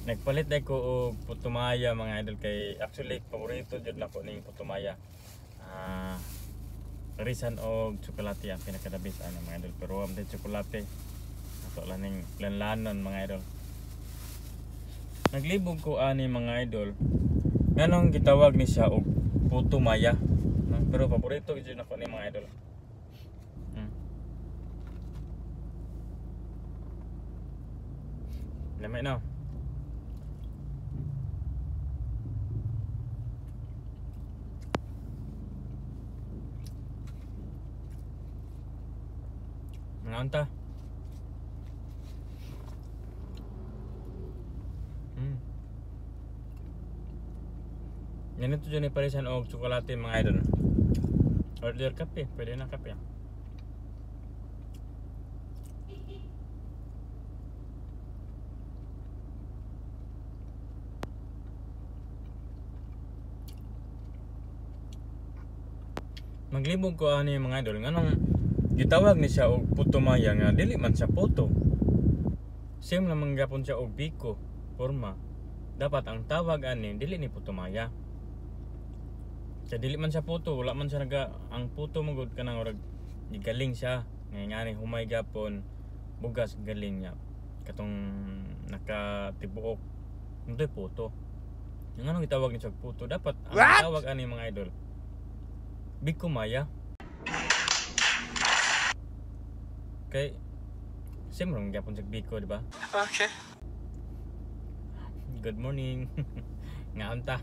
Nagpalit day ko og putumaya mga idol kay actually paborito jud nako ning putumaya. Risan og tsokolate ang pinakadabis ano mga idol, pero ang tsokolate ato lang ning lanlanon mga idol. Naglibog ko ani mga idol. Nganong gitawag ni siya og putumaya. Pero paborito jud nako ni mga idol. Lamay na. Nanta. Yan ito dyan iparisan og tsokolate mga idol. Order kape, pwede na kape. Maglibog ko ani mga idol, nganong gitawag ni siya og putumaya nga dili man siya puto. Same naman gapon siya og biko, forma. Dapat ang tawag ani dili ni putumaya. Kaya dili man siya puto, wala man siya ang puto magud kanang orag gigaling siya. Ngani humay gapon bugas galing niya. Katong nakatibuok. Untoy puto. Yung anong gitawag ni siya og puto, dapat ang tawag ani mga idol biko maya. Kay simrong gyapon sa biko, di ba? Okay. Good morning. Ngaon ta.